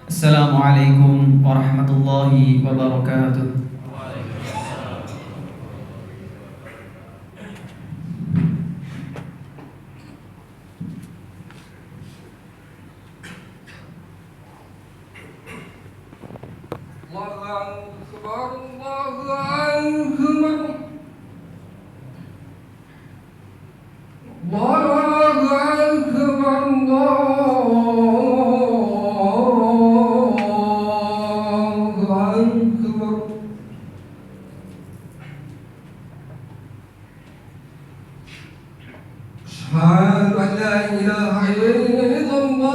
Assalamualaikum warahmatullahi wabarakatuh. أشهد أن لا إله إلا الله.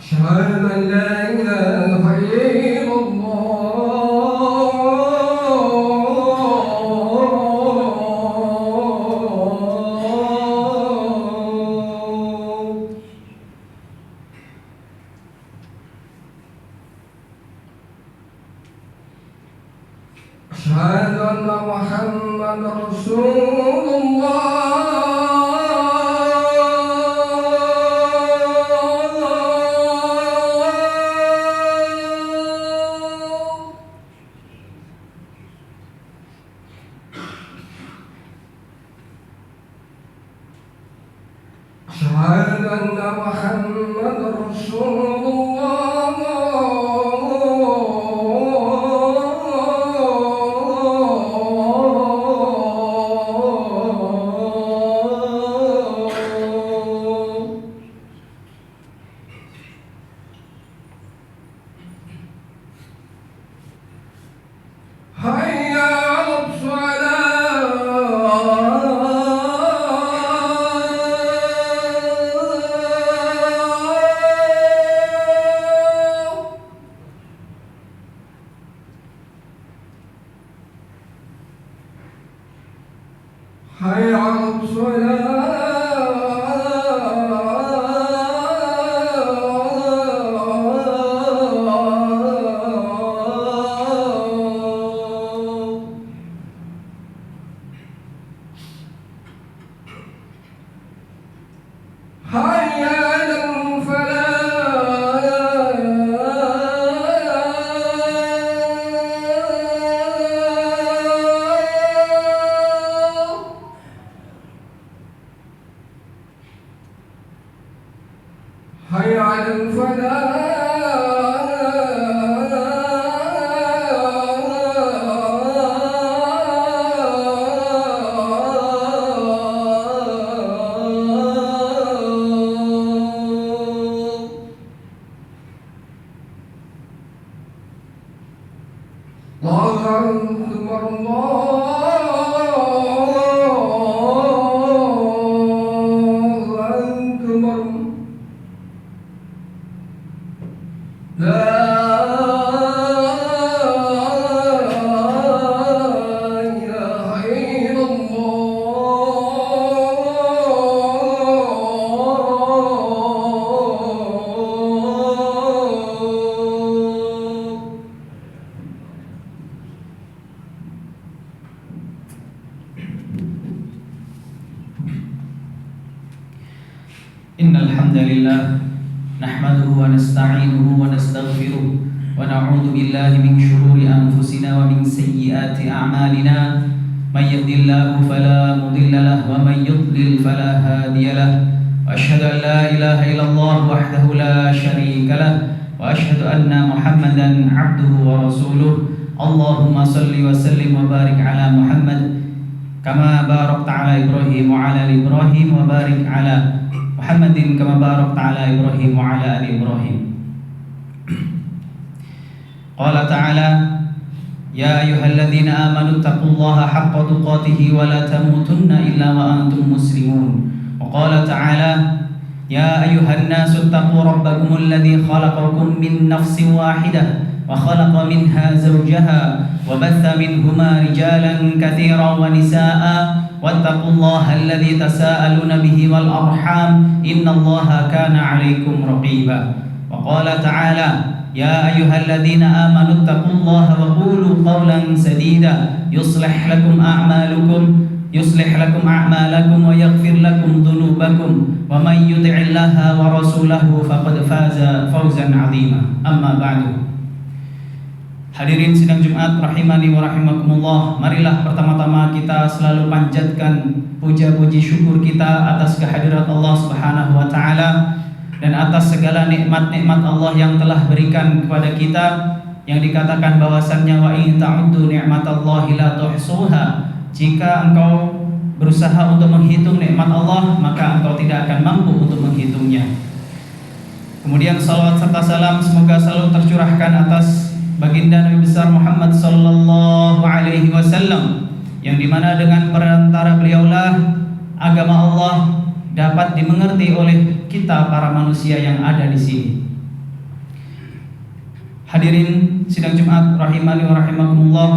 أشهد أن لا إله إلا الله. أشهد أن محمدا رسول الله. أشهد أن محمدا رسول الله. حي على الصلاة. حي على الصلاة. حي على الفلاح. حي على الفلاح. الله أكبر الله أكبر. لا إله إلا الله. Innal hamdalillah nahmaduhu wa nasta'inuhu wa nastaghfiruh wa na'udzu billahi min shururi anfusina wa min sayyiati a'malina. May yahdihillahu fala mudilla lahu wa may yudlil fala hadiya lahu. Wa asyhadu an la ilaha illallah wahdahu la syarika lahu wa asyhadu anna Muhammadan 'abduhu wa rasuluh. Allahumma shalli wa sallim wa barik ala Muhammad kama barakta ala Ibrahim wa ala ali Ibrahim wa barik ala Muhammadin kama barakta ala Ibrahim wa ala ali Ibrahim. Qala ta'ala ya ayyuhalladzina amanu taqullaha haqqa tuqatih wa la tamutunna illa wa antum muslimun. Wa qala ta'ala ya ayyuhan nasu taqu rabbakumul ladzi khalaqakum min nafsin wahidah wa khalaqa minha zawjaha wa batha minhuma rijalan katsiran wa nisaa'a wattaqullaha alladzi tasaaluna bihi wal arham innallaha kana 'alaikum raqiba. Wa وقال تعالى يا أيها الذين آمنوا اتقوا الله وقولوا قولا سديدا يصلح لكم أعمالكم ويغفر لكم ذنوبكم ومن يطع الله ورسوله فقد فاز فوزا عظيما أما بعد. Hadirin sidang Jumat rahimani wa rahimakumullah, marilah pertama-tama kita selalu panjatkan puja-puji syukur kita atas kehadirat Allah Subhanahu wa taala dan atas segala nikmat-nikmat Allah yang telah berikan kepada kita, yang dikatakan bahwasannya wa in ta'uddu ni'matallahi la tuhsuha. Jika engkau berusaha untuk menghitung nikmat Allah, maka engkau tidak akan mampu untuk menghitungnya. Kemudian salawat serta salam semoga selalu tercurahkan atas baginda Nabi besar Muhammad sallallahu alaihi wasallam, yang dimana dengan perantara beliaulah agama Allah dapat dimengerti oleh kita para manusia yang ada di sini. Hadirin sidang Jumat rahimani wa rahimakumullah,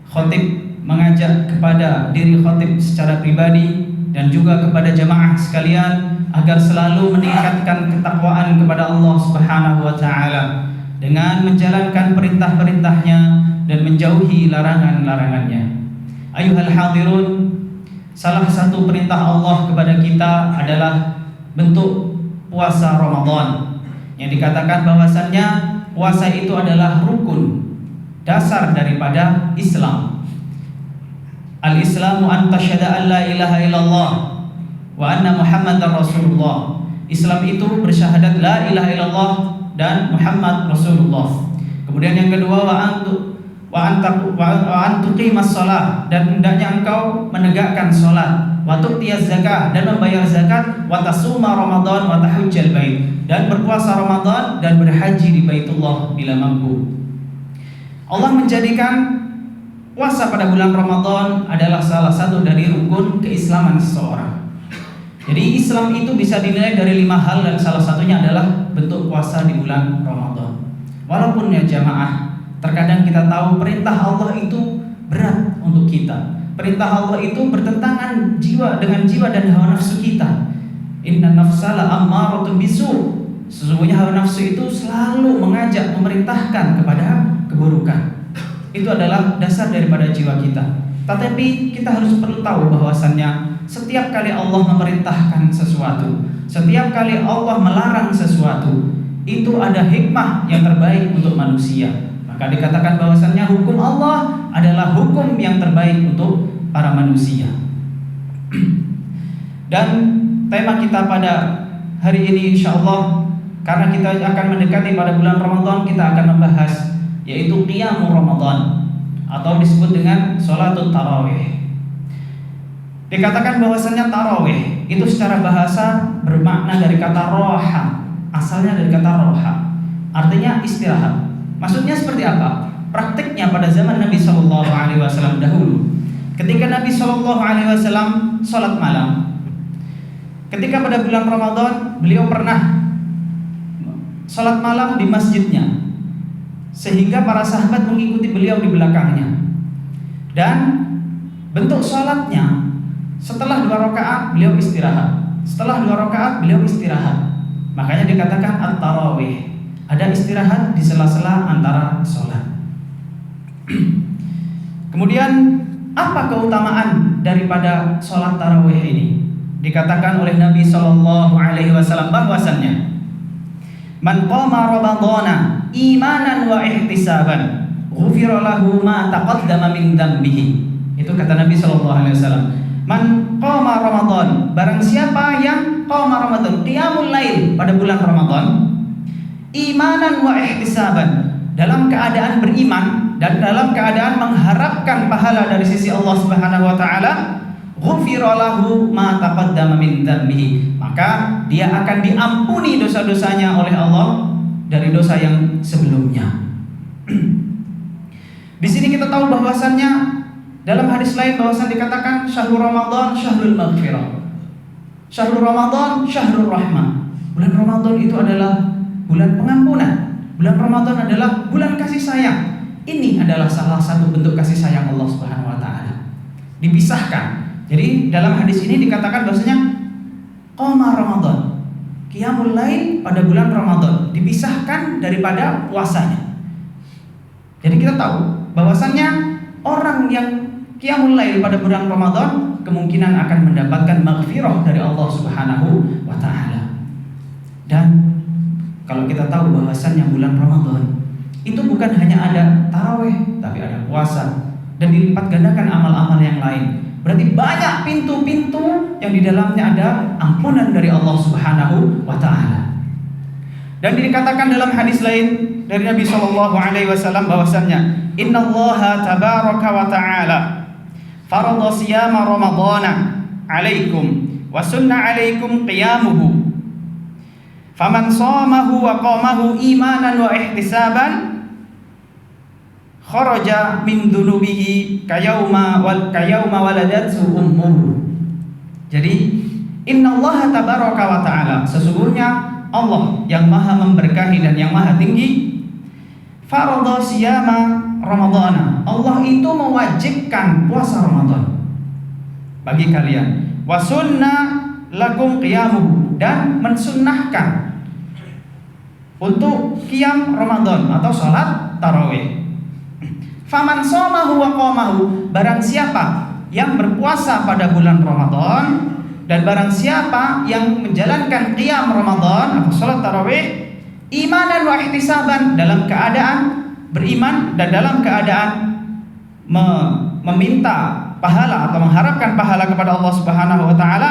khatib mengajak kepada diri khatib secara pribadi dan juga kepada jamaah sekalian agar selalu meningkatkan ketakwaan kepada Allah Subhanahu wa taala dengan menjalankan perintah-perintahnya dan menjauhi larangan-larangannya. Ayuhal hadirun, salah satu perintah Allah kepada kita adalah bentuk puasa Ramadan, yang dikatakan bahwasannya puasa itu adalah rukun dasar daripada Islam. Al-Islamu an tasyhada an la ilaha illallah wa anna Muhammadar Rasulullah. Islam itu bersyahadat la ilaha illallah dan Muhammad Rasulullah. Kemudian yang kedua wa antuqimas shalah, dan hendaknya engkau menegakkan salat, wa tu'tiyaz zakah, dan membayar zakat, wa tasuma Ramadan wa tahujjal bait, dan berpuasa Ramadan dan berhaji di Baitullah bila mampu. Allah menjadikan puasa pada bulan Ramadan adalah salah satu dari rukun keislaman seseorang. Jadi Islam itu bisa dinilai dari 5 hal, dan salah satunya adalah bentuk puasa di bulan Ramadan. Walaupun ya jamaah, terkadang kita tahu perintah Allah itu berat untuk kita. Perintah Allah itu bertentangan dengan jiwa dan hawa nafsu kita. Inna nafsa la ammaratun bisu. Sesungguhnya hawa nafsu itu selalu mengajak, memerintahkan kepada keburukan. Itu adalah dasar daripada jiwa kita. Tetapi kita harus perlu tahu bahwasannya setiap kali Allah memerintahkan sesuatu, setiap kali Allah melarang sesuatu, itu ada hikmah yang terbaik untuk manusia. Maka dikatakan bahwasannya hukum Allah adalah hukum yang terbaik untuk para manusia. Dan tema kita pada hari ini insyaallah, karena kita akan mendekati pada bulan Ramadan, kita akan membahas yaitu qiyamul Ramadan, atau disebut dengan sholatul tarawih. Dikatakan bahwasannya tarawih itu secara bahasa bermakna dari kata roha, asalnya dari kata roha, artinya istirahat. Maksudnya seperti apa? Praktiknya pada zaman Nabi Shallallahu Alaihi Wasallam dahulu, ketika Nabi Shallallahu Alaihi Wasallam sholat malam, ketika pada bulan Ramadan beliau pernah sholat malam di masjidnya, sehingga para sahabat mengikuti beliau di belakangnya. Dan bentuk sholatnya, setelah 2 rakaat beliau istirahat, setelah 2 rakaat beliau istirahat. Makanya dikatakan at-tarawih, ada istirahat di sela-sela antara sholat. Kemudian apa keutamaan daripada sholat tarawih ini? Dikatakan oleh Nabi Shallallahu Alaihi Wasallam bahwasannya man qama ramadhana imanan wa ihtisaban ghufira lahu ma taqaddama min dhanbihi. Itu kata Nabi sallallahu alaihi wasallam. Man qama Ramadan, barang siapa yang qama Ramadan, qiyamul lail pada bulan Ramadan, imanan wa ihtisaban, dalam keadaan beriman dan dalam keadaan mengharapkan pahala dari sisi Allah Subhanahu wa taala, ghufira lahu ma taqaddama min dhanbihi, maka dia akan diampuni dosa-dosanya oleh Allah dari dosa yang sebelumnya. Di sini kita tahu bahwasannya dalam hadis lain bahwasan dikatakan syahrul Ramadan syahrul maghfirah, syahrul Ramadan syahrul rahmah. Bulan Ramadan itu adalah bulan pengampunan. Bulan Ramadan adalah bulan kasih sayang. Ini adalah salah satu bentuk kasih sayang Allah Subhanahu wa taala. Dipisahkan. Jadi dalam hadis ini dikatakan bahwasanya qama Ramadan, Qiyamul Lail pada bulan Ramadan dipisahkan daripada puasanya. Jadi kita tahu bahwasannya orang yang Qiyamul Lail pada bulan Ramadan kemungkinan akan mendapatkan maghfirah dari Allah Subhanahu wa taala. Dan kalau kita tahu bahwasannya bulan Ramadan itu bukan hanya ada tarawih, tapi ada puasa dan dilipat gandakan amal-amal yang lain. Berarti banyak pintu-pintu yang di dalamnya ada ampunan dari Allah Subhanahu wa taala. Dan dikatakan dalam hadis lain dari Nabi sallallahu alaihi wasallam bahwasannya innallaha tabaraka wa taala farada siyama ramadhana alaikum wa sunna alaikum qiyamuhu faman shamahu wa qamahu imanan wa ihtisaban kharaja min dunubihi kayauma waladathu ummuhu. Jadi innallaha tabaraka wa ta'ala, sesungguhnya Allah yang maha memberkahi dan yang maha tinggi, farada siyama ramadhana, Allah itu mewajibkan puasa Ramadan bagi kalian, wa sunna lakum qiyamuhu, dan mensunnahkan untuk qiyam Ramadan atau salat tarawih. Faman shamahu wa qamahu, barang siapa yang berpuasa pada bulan Ramadan dan barang siapa yang menjalankan qiyam Ramadan atau salat tarawih imanan wa ihtisaban, dalam keadaan beriman dan dalam keadaan meminta pahala atau mengharapkan pahala kepada Allah Subhanahu wa taala,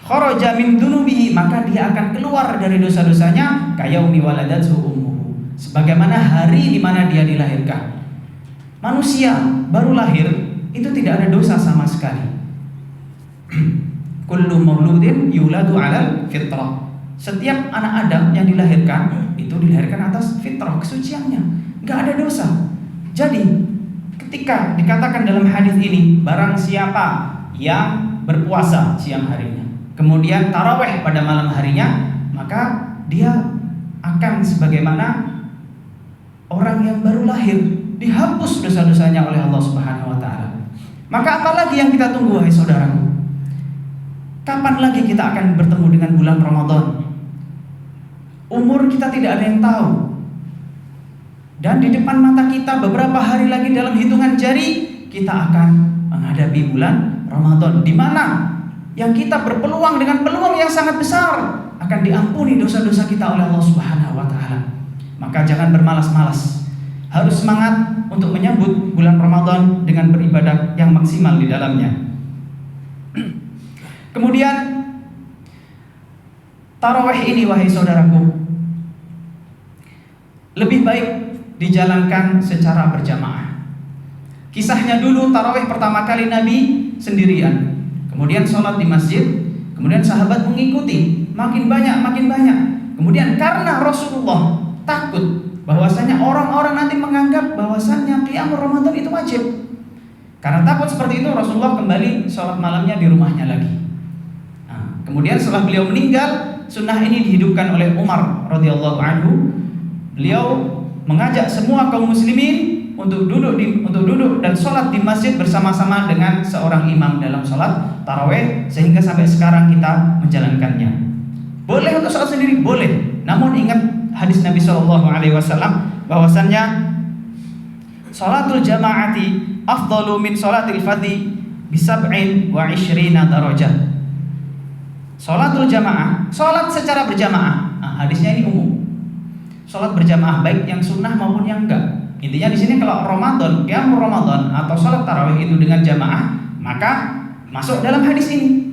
kharaja min dunubihi, maka dia akan keluar dari dosa-dosanya kayaumi waladathu ummuhu, sebagaimana hari di mana dia dilahirkan. Manusia baru lahir itu tidak ada dosa sama sekali. Kullu mauludin yuladu 'alal fitrah. Setiap anak Adam yang dilahirkan itu dilahirkan atas fitrah, kesuciannya, enggak ada dosa. Jadi ketika dikatakan dalam hadis ini barang siapa yang berpuasa siang harinya kemudian tarawih pada malam harinya, maka dia akan sebagaimana orang yang baru lahir, dihapus dosa-dosanya oleh Allah Subhanahu wa taala. Maka apalagi yang kita tunggu, wahai saudaraku? Kapan lagi kita akan bertemu dengan bulan Ramadan? Umur kita tidak ada yang tahu. Dan di depan mata kita beberapa hari lagi dalam hitungan jari kita akan menghadapi bulan Ramadan, di mana yang kita berpeluang dengan peluang yang sangat besar akan diampuni dosa-dosa kita oleh Allah Subhanahu wa taala. Maka jangan bermalas-malas. Harus semangat untuk menyambut bulan Ramadan dengan beribadah yang maksimal di dalamnya. Kemudian tarawih ini, wahai saudaraku, lebih baik dijalankan secara berjamaah. Kisahnya dulu tarawih pertama kali Nabi sendirian, kemudian sholat di masjid, kemudian sahabat mengikuti, makin banyak. Kemudian karena Rasulullah takut bahwasanya orang-orang nanti menganggap bahwasanya qiyam Ramadan itu wajib. Karena takut seperti itu, Rasulullah kembali sholat malamnya di rumahnya lagi. Nah, kemudian setelah beliau meninggal, sunnah ini dihidupkan oleh Umar radhiyallahu anhu. Beliau mengajak semua kaum muslimin untuk duduk dan sholat di masjid bersama-sama dengan seorang imam dalam sholat tarawih, sehingga sampai sekarang kita menjalankannya. Boleh untuk sholat sendiri, boleh. Namun ingat hadis Nabi SAW bahwasannya sholatul jama'ati afdalu min sholatil fadhi bisab'in wa ishrina darajah. Sholatul jamaah, sholat secara berjamaah. Nah, hadisnya ini umum. Sholat berjamaah baik yang sunnah maupun yang enggak. Intinya di sini kalau Ramadan, qiyam Ramadan atau sholat tarawih itu dengan jamaah, maka masuk dalam hadis ini.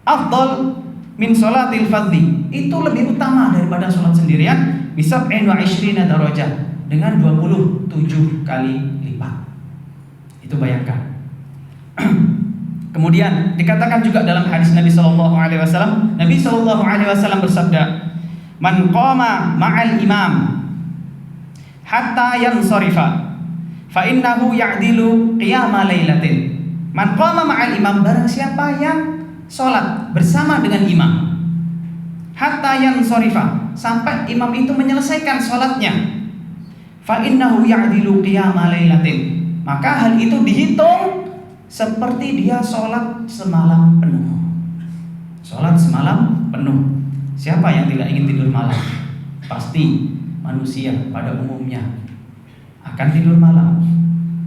Afdal min sholatil fadhi, itu lebih utama daripada sholat sendirian, bisab'in wa ishrina darajah, dengan 27 kali lipat. Itu bayangkan. Kemudian dikatakan juga dalam hadis Nabi SAW, Nabi SAW bersabda, man qama ma'al imam hatta yansarifa fa innahu ya'dilu qiyama lailatin. Man qama ma'al imam, barang siapa yang sholat bersama dengan imam hatta yansarifa, sampai imam itu menyelesaikan sholatnya, fa innahu ya'dilu qiyama lailatin, maka hal itu dihitung seperti dia sholat semalam penuh. Sholat semalam penuh. Siapa yang tidak ingin tidur malam? Pasti manusia pada umumnya akan tidur malam.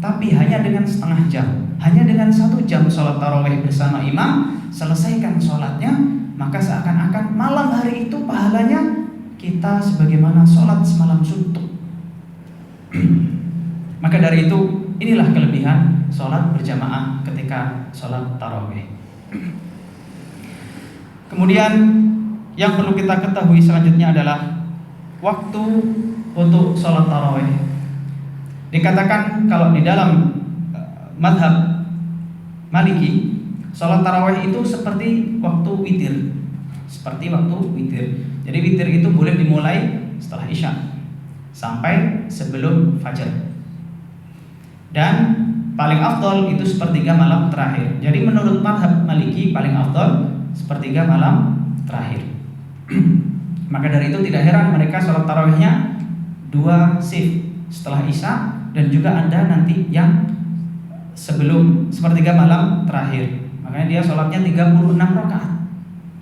Tapi hanya dengan setengah jam, hanya dengan 1 jam sholat tarawih bersama imam, selesaikan sholatnya, maka seakan-akan malam hari itu pahalanya kita sebagaimana sholat semalam suntuk. Maka dari itu, inilah kelebihan sholat berjamaah ketika sholat tarawih. Kemudian yang perlu kita ketahui selanjutnya adalah waktu untuk sholat tarawih. Dikatakan kalau di dalam madhab Maliki, sholat tarawih itu seperti waktu witir. Seperti waktu witir. Jadi witir itu boleh dimulai setelah isya sampai sebelum fajar. Dan paling afdol itu sepertiga malam terakhir. Jadi menurut madhab Maliki paling afdol sepertiga malam terakhir. Maka dari itu tidak heran mereka sholat tarawihnya 2 shift, setelah isya dan juga ada nanti yang sebelum sepertiga malam terakhir. Makanya dia sholatnya 36 rakaat.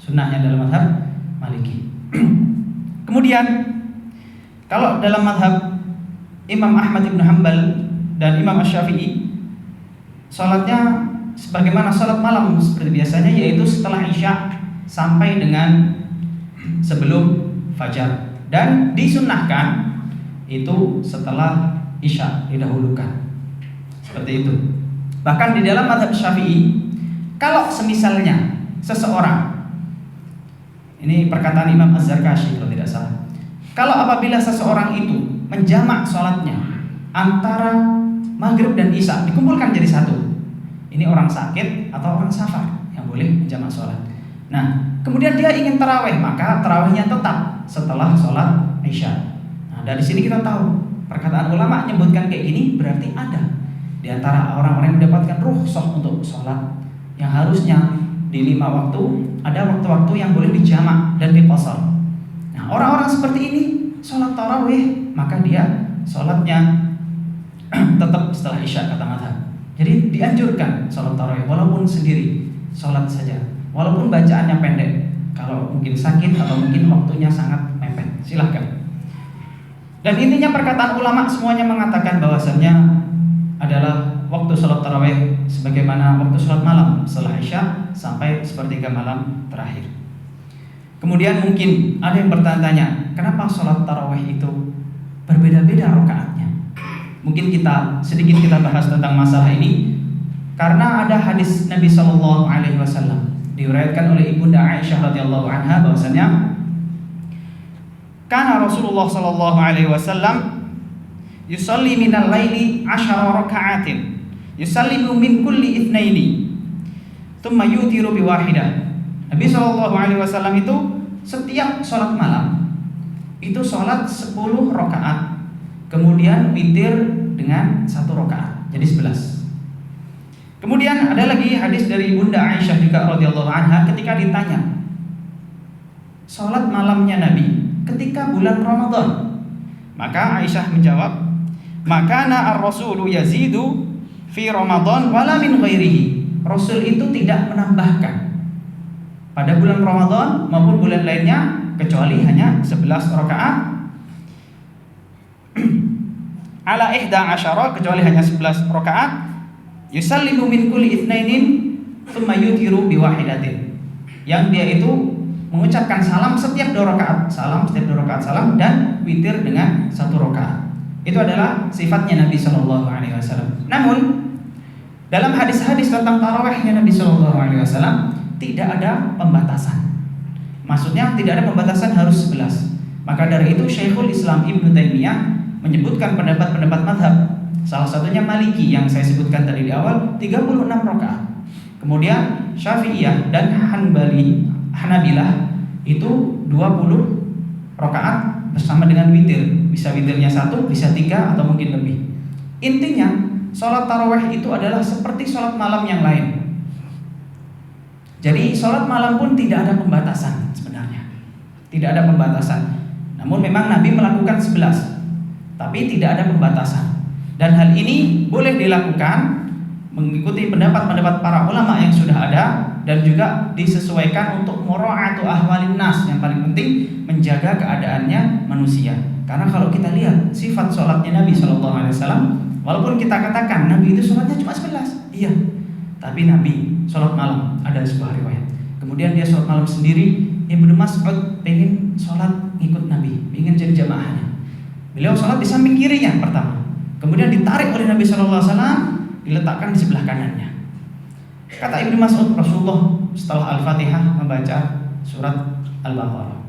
Sunnahnya dalam madhab Maliki. Kemudian kalau dalam madhab Imam Ahmad bin Hanbal dan Imam Asy-Syafi'i, sholatnya sebagaimana sholat malam seperti biasanya, yaitu setelah isya sampai dengan sebelum fajar, dan disunnahkan itu setelah isya didahulukan. Seperti itu. Bahkan di dalam mazhab Syafi'i, kalau semisalnya seseorang, ini perkataan Imam Az-Zarkashi kalau tidak salah, kalau apabila seseorang itu menjamak sholatnya antara maghrib dan isya, dikumpulkan jadi satu, ini orang sakit atau orang safar yang boleh menjamak sholat. Nah, kemudian dia ingin tarawih, maka tarawihnya tetap setelah sholat isya. Nah, dari sini kita tahu perkataan ulama menyebutkan kayak gini berarti ada di antara orang-orang yang mendapatkan rukhsah untuk sholat yang harusnya di 5 waktu, ada waktu-waktu yang boleh dijamak dan diqashar. Nah, orang-orang seperti ini sholat tarawih, maka dia sholatnya tetap setelah isya kata mazhab. Jadi dianjurkan sholat tarawih walaupun sendiri, sholat saja, walaupun bacaannya pendek. Kalau mungkin sakit atau mungkin waktunya sangat mepet, silahkan. Dan intinya perkataan ulama semuanya mengatakan bahwasannya adalah waktu sholat tarawih sebagaimana waktu sholat malam setelah isya sampai sepertiga malam terakhir. Kemudian mungkin ada yang bertanya, kenapa sholat tarawih itu berbeda-beda rakaatnya? Mungkin sedikit kita bahas tentang masalah ini, karena ada hadis Nabi SAW diriwayatkan oleh Ibunda Aisyah radhiyallahu anha bahwasanya kana Rasulullah sallallahu alaihi wasallam yusalli minal laili 10 raka'atin yusallimu min kulli itsnaini thumma yutiru bi wahidah. Nabi sallallahu alaihi wasallam itu setiap salat malam itu salat 10 rakaat, kemudian witir dengan 1 rakaat, jadi 11. Kemudian ada lagi hadis dari Bunda Aisyah juga radhiyallahu anha ketika ditanya salat malamnya Nabi ketika bulan Ramadan, maka Aisyah menjawab, "Makana ar-rasulu yazidu fi Ramadan wala min ghairihi." Rasul itu tidak menambahkan pada bulan Ramadan maupun bulan lainnya kecuali hanya 11 rakaat. Ala 11, kecuali hanya 11 rakaat. Yusallimu min kulli itsnainin tsumma yutiru bi wahidatin. Yang dia itu mengucapkan salam setiap 2 rakaat, salam dan witir dengan 1 rakaat. Itu adalah sifatnya Nabi sallallahu alaihi wasallam. Namun dalam hadis-hadis tentang tarawihnya Nabi sallallahu alaihi wasallam tidak ada pembatasan. Maksudnya tidak ada pembatasan harus 11. Maka dari itu Syekhul Islam Ibnu Taimiyah menyebutkan pendapat-pendapat mazhab. Salah satunya Maliki yang saya sebutkan tadi di awal 36 rakaat. Kemudian Syafi'iyah dan Hanabilah itu 20 rakaat bersama dengan witir. Bisa witirnya 1, bisa 3 atau mungkin lebih. Intinya sholat tarawih itu adalah seperti sholat malam yang lain. Jadi sholat malam pun tidak ada pembatasan sebenarnya. Tidak ada pembatasan. Namun memang Nabi melakukan 11, tapi tidak ada pembatasan. Dan hal ini boleh dilakukan mengikuti pendapat-pendapat para ulama yang sudah ada dan juga disesuaikan untuk mura'atu ahwalin nas. Yang paling penting menjaga keadaannya manusia. Karena kalau kita lihat sifat sholatnya Nabi SAW, walaupun kita katakan Nabi itu sholatnya cuma 11, iya, tapi Nabi sholat malam. Ada sebuah riwayat, kemudian dia sholat malam sendiri. Ibnu Mas'ud pengen sholat ngikut Nabi, ingin jadi jamaahnya. Beliau sholat di samping kirinya pertama, kemudian ditarik oleh Nabi SAW, diletakkan di sebelah kanannya. Kata Ibnu Mas'ud, Rasulullah setelah Al-Fatihah membaca surat Al-Baqarah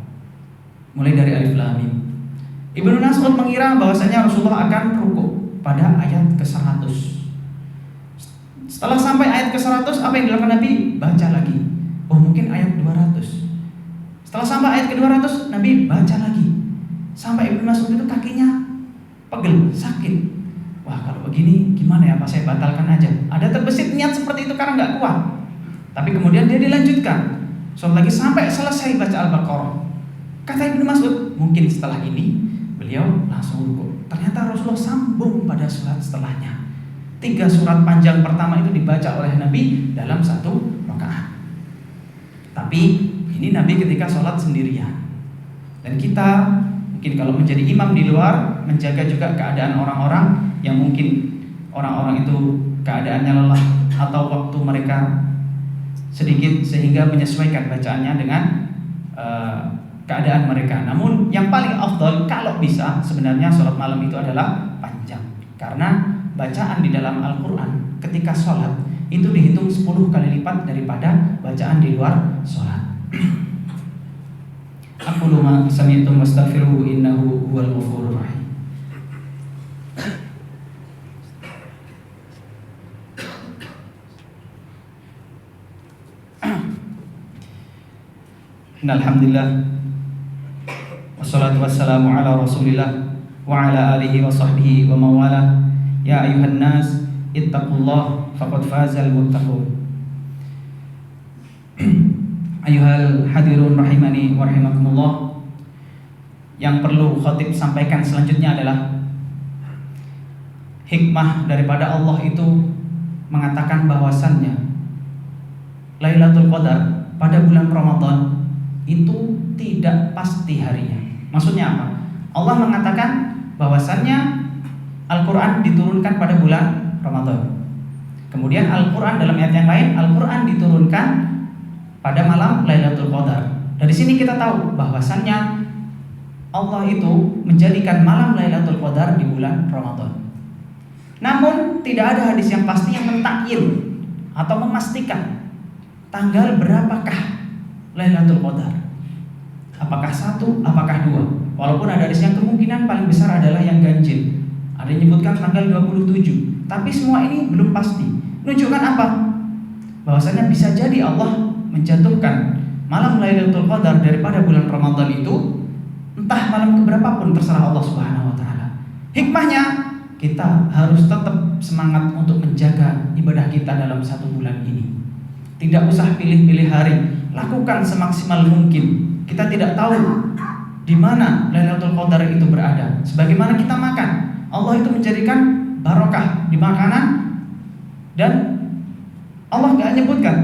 mulai dari Alif Lam Mim. Ibnu Mas'ud mengira bahwasanya Rasulullah akan rukuk pada ayat ke-100. Setelah sampai ayat ke-100, apa yang dilakukan Nabi? Baca lagi. Oh, mungkin ayat 200. Setelah sampai ayat ke-200, Nabi baca lagi. Sampai Ibnu Mas'ud itu kakinya pegel, sakit. Wah, kalau begini gimana ya, Pak? Saya batalkan aja. Ada terbesit niat seperti itu karena nggak kuat. Tapi kemudian dia dilanjutkan. Sholat lagi sampai selesai baca Al-Baqarah. Kata Ibnu Mas'ud, mungkin setelah ini beliau langsung rukuk. Ternyata Rasulullah sambung pada surat setelahnya. 3 surat panjang pertama itu dibaca oleh Nabi dalam 1 rakaat. Tapi ini Nabi ketika sholat sendirian. Dan kita mungkin kalau menjadi imam di luar, menjaga juga keadaan orang-orang yang mungkin orang-orang itu keadaannya lelah atau waktu mereka sedikit, sehingga menyesuaikan bacaannya dengan keadaan mereka. Namun yang paling afdal kalau bisa sebenarnya sholat malam itu adalah panjang, karena bacaan di dalam Al-Quran ketika sholat itu dihitung 10 kali lipat daripada bacaan di luar sholat. Aqulu ma sami'tum wastaghfiruhu innahu huwal ghafurur rahim. Alhamdulillah, wassalatu wassalamu ala rasulillah wa ala alihi wa sahbihi wa mawala. Ya ayuhan nas ittaqullah faqad fazal muttaqun. Ayuhal hadirun rahimani wa rahimakumullah. Yang perlu khatib sampaikan selanjutnya adalah hikmah daripada Allah itu mengatakan bahwasannya Lailatul Qadar pada bulan Ramadan itu tidak pasti harinya. Maksudnya apa? Allah mengatakan bahwasannya Al-Quran diturunkan pada bulan Ramadan. Kemudian Al-Quran dalam ayat yang lain, Al-Quran diturunkan pada malam Lailatul Qadar. Dari sini kita tahu bahwasannya Allah itu menjadikan malam Lailatul Qadar di bulan Ramadan. Namun tidak ada hadis yang pasti yang mentakyil atau memastikan tanggal berapakah Lailatul Qadar. Apakah 1, apakah 2? Walaupun ada hadis yang kemungkinan paling besar adalah yang ganjil. Ada yang menyebutkan tanggal 27. Tapi semua ini belum pasti. Menunjukkan apa? Bahwasanya bisa jadi Allah menjatuhkan malam Lailatul Qadar daripada bulan Ramadan itu entah malam keberapa pun, terserah Allah Subhanahu wa taala. Hikmahnya kita harus tetap semangat untuk menjaga ibadah kita dalam 1 bulan ini. Tidak usah pilih-pilih hari, lakukan semaksimal mungkin. Kita tidak tahu di mana Lailatul Qadar itu berada. Sebagaimana kita makan, Allah itu menjadikan barokah di makanan, dan Allah nggak menyebutkan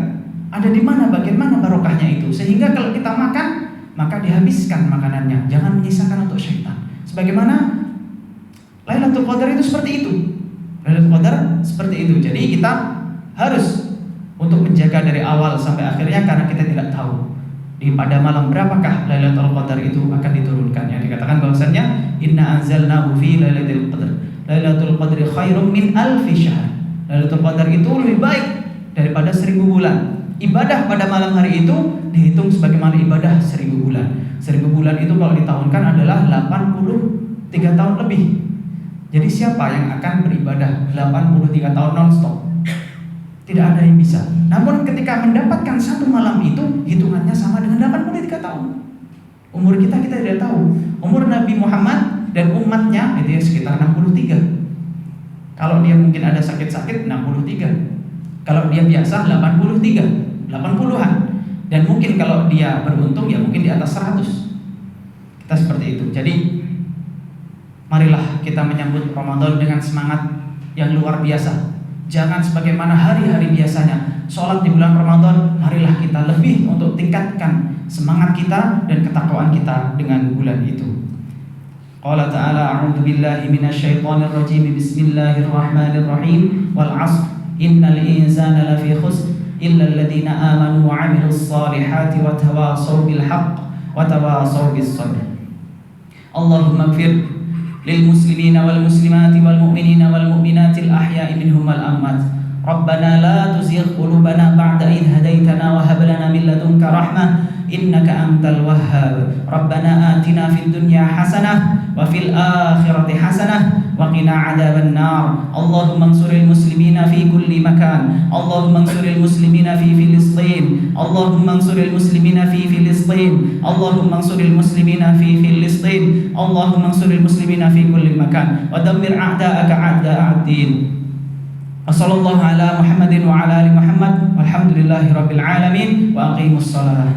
ada di mana, bagaimana barokahnya itu, sehingga kalau kita makan maka dihabiskan makanannya, jangan menyisakan untuk syaitan. Sebagaimana Lailatul Qadar itu seperti itu. Lailatul Qadar seperti itu. Jadi kita harus untuk menjaga dari awal sampai akhirnya, karena kita tidak tahu di pada malam berapakah Lailatul Qadar itu akan diturunkan. Yang dikatakan bahwasannya inna anzalnahu fi lailatul qadr. Lailatul qadri khairum min alfi syahr. Lailatul Qadar itu lebih baik daripada 1000 bulan. Ibadah pada malam hari itu dihitung sebagaimana ibadah 1000 bulan. 1000 bulan itu kalau ditahunkan adalah 83 tahun lebih. Jadi siapa yang akan beribadah 83 tahun non-stop? Tidak ada yang bisa. Namun ketika mendapatkan 1 malam itu, hitungannya sama dengan 83 tahun. Umur kita tidak tahu. Umur Nabi Muhammad dan umatnya itu sekitar 63. Kalau dia mungkin ada sakit-sakit 63. Kalau dia biasa 83, 80-an. Dan mungkin kalau dia beruntung ya mungkin di atas 100. Kita seperti itu. Jadi marilah kita menyambut Ramadan dengan semangat yang luar biasa. Jangan sebagaimana hari-hari biasanya sholat di bulan Ramadan, marilah kita lebih untuk tingkatkan semangat kita dan ketakwaan kita dengan bulan itu. Qala ta'ala a'udzu billahi minasyaitonir rajim. Bismillahirrahmanirrahim. Wal 'ashr innal insana lafi khusr illa alladziina aamanu wa 'amilus shalihati wa tawashaw bil haqq wa tawashaw bis sabr. Allahumma ighfir lil muslimina wal muslimati wal mu'minina wal mu'minatil ahya'i minhum wal amwat. Rabbana la tuzigh qulubana ba'da idh hadaitana wa hab lana min ladunka rahmah innaka antal wahhab. Rabbana atina fid dunya hasanah wa fil akhirati hasanah wa qina adzaban nar. Allahumma ansuril muslimina fi kulli makan. Allahumma ansuril muslimina fi Filistin. Allahumma ansuril muslimina fi Filistin. Allahumma ansuril muslimina fi Filistin. Allahumma ansuril muslimina fi kulli makan wa dammir a'da'aka a'da'ad-din. Wassallallahu ala Muhammadin wa ala ali Muhammad walhamdulillahi rabbil alamin wa aqimus salah.